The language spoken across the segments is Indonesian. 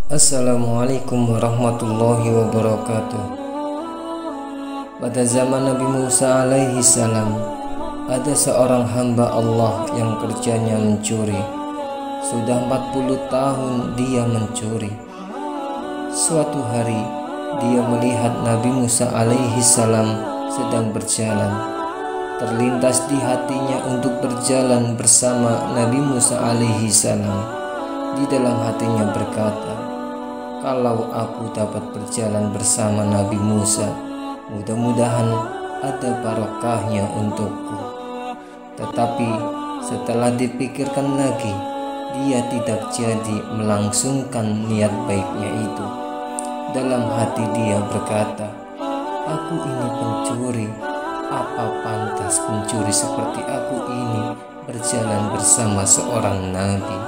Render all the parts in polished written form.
Assalamualaikum warahmatullahi wabarakatuh. Pada zaman Nabi Musa alaihi salam, ada seorang hamba Allah yang kerjanya mencuri. Sudah 40 tahun dia mencuri. Suatu hari dia melihat Nabi Musa alaihi salam sedang berjalan. Terlintas di hatinya untuk berjalan bersama Nabi Musa alaihi salam. Di dalam hatinya berkata, kalau aku dapat berjalan bersama Nabi Musa, mudah-mudahan ada barokahnya untukku. Tetapi setelah dipikirkan lagi, dia tidak jadi melangsungkan niat baiknya itu. Dalam hati dia berkata, aku ini pencuri, apa pantas pencuri seperti aku ini berjalan bersama seorang nabi?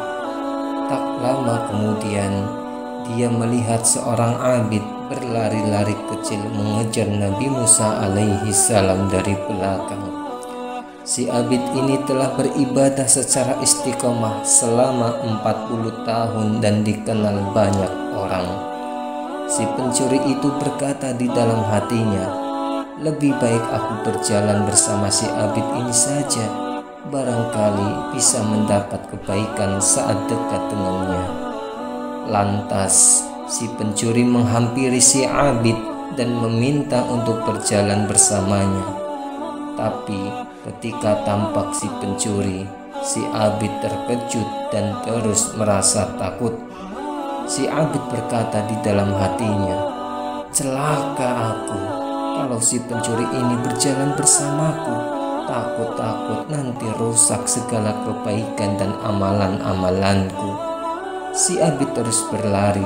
Tak lama kemudian, dia melihat seorang abid berlari-lari kecil mengejar Nabi Musa alaihi salam dari belakang. Si abid ini telah beribadah secara istiqomah selama 40 tahun dan dikenal banyak orang. Si pencuri itu berkata di dalam hatinya, lebih baik aku berjalan bersama si abid ini saja. Barangkali bisa mendapat kebaikan saat dekat dengannya. Lantas si pencuri menghampiri si abid dan meminta untuk berjalan bersamanya. Tapi ketika tampak si pencuri, si abid terkejut dan terus merasa takut. Si abid berkata di dalam hatinya, celaka aku kalau si pencuri ini berjalan bersamaku. Takut nanti rusak segala kebaikan dan amalan-amalanku. Si abid terus berlari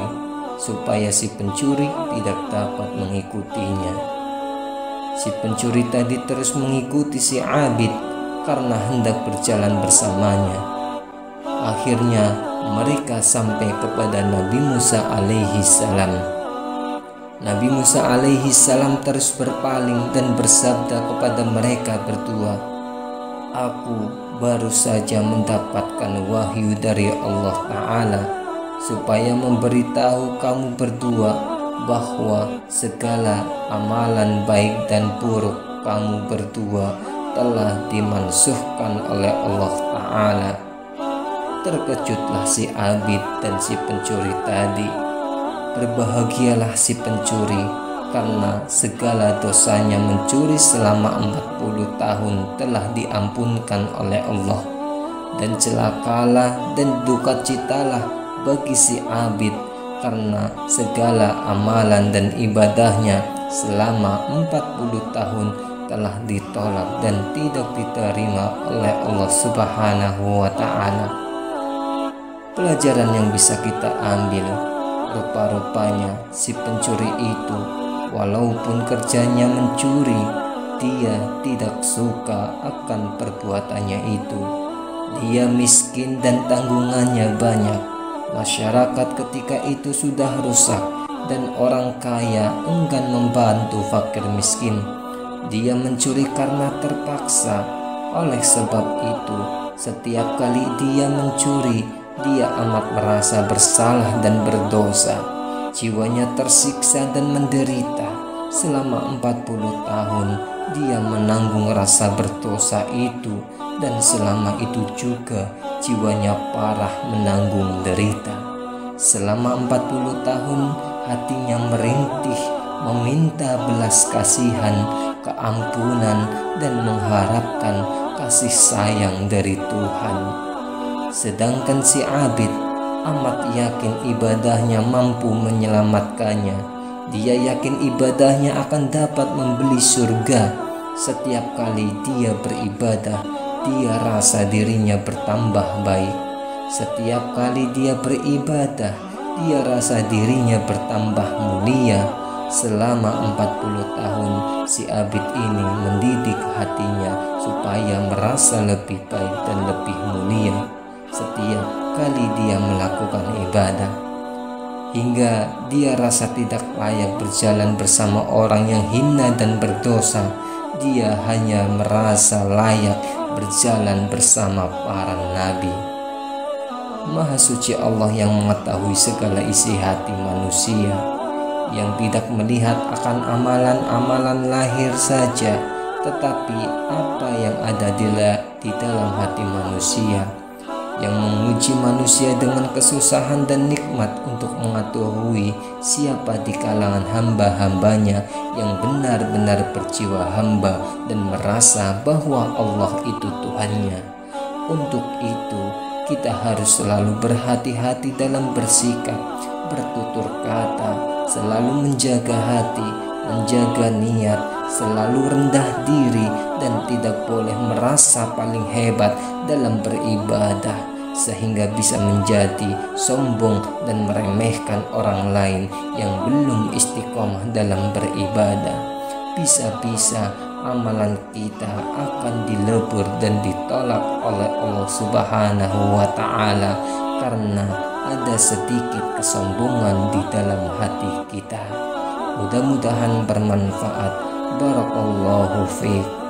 supaya si pencuri tidak dapat mengikutinya. Si pencuri tadi terus mengikuti si abid karena hendak berjalan bersamanya. Akhirnya mereka sampai kepada Nabi Musa alaihi salam. Nabi Musa alaihi salam terus berpaling dan bersabda kepada mereka berdua, aku baru saja mendapatkan wahyu dari Allah Ta'ala supaya memberitahu kamu berdua bahwa segala amalan baik dan buruk kamu berdua telah dimansuhkan oleh Allah Ta'ala. Terkejutlah si abid dan si pencuri tadi. Berbahagialah si pencuri karena segala dosanya mencuri selama 40 tahun telah diampunkan oleh Allah. Dan celakalah dan duka citalah bagi si abid karena segala amalan dan ibadahnya selama 40 tahun telah ditolak dan tidak diterima oleh Allah Subhanahu wa Ta'ala. Pelajaran yang bisa kita ambil, rupa-rupanya si pencuri itu walaupun kerjanya mencuri, dia tidak suka akan perbuatannya itu. Dia miskin dan tanggungannya banyak. Masyarakat ketika itu sudah rusak dan orang kaya enggan membantu fakir miskin. Dia mencuri karena terpaksa. Oleh sebab itu, setiap kali dia mencuri, dia amat merasa bersalah dan berdosa. Jiwanya tersiksa dan menderita. Selama 40 tahun dia menanggung rasa berdosa itu, dan selama itu juga jiwanya parah menanggung derita. Selama 40 tahun hatinya merintih meminta belas kasihan, keampunan, dan mengharapkan kasih sayang dari Tuhan. Sedangkan si abid amat yakin ibadahnya mampu menyelamatkannya. Dia yakin ibadahnya akan dapat membeli surga. Setiap kali dia beribadah, dia rasa dirinya bertambah baik. Setiap kali dia beribadah, dia rasa dirinya bertambah mulia. Selama 40 tahun si abid ini mendidik hatinya supaya merasa lebih baik dan lebih mulia setiap kali dia melakukan ibadah, hingga dia rasa tidak layak berjalan bersama orang yang hina dan berdosa. Dia hanya merasa layak berjalan bersama para nabi. Maha suci Allah yang mengetahui segala isi hati manusia, yang tidak melihat akan amalan-amalan lahir saja, tetapi apa yang ada di dalam hati manusia, yang menguji manusia dengan kesusahan dan nikmat untuk mengetahui siapa di kalangan hamba-hambanya yang benar-benar berjiwa hamba dan merasa bahwa Allah itu Tuhannya. Untuk itu, kita harus selalu berhati-hati dalam bersikap, bertutur kata, selalu menjaga hati, menjaga niat, selalu rendah diri, dan tidak boleh merasa paling hebat dalam beribadah, sehingga bisa menjadi sombong dan meremehkan orang lain yang belum istiqomah dalam beribadah. Bisa-bisa amalan kita akan dilebur dan ditolak oleh Allah Subhanahu wa Ta'ala karena ada sedikit kesombongan di dalam hati kita. Mudah-mudahan bermanfaat. Barakallahu fiik.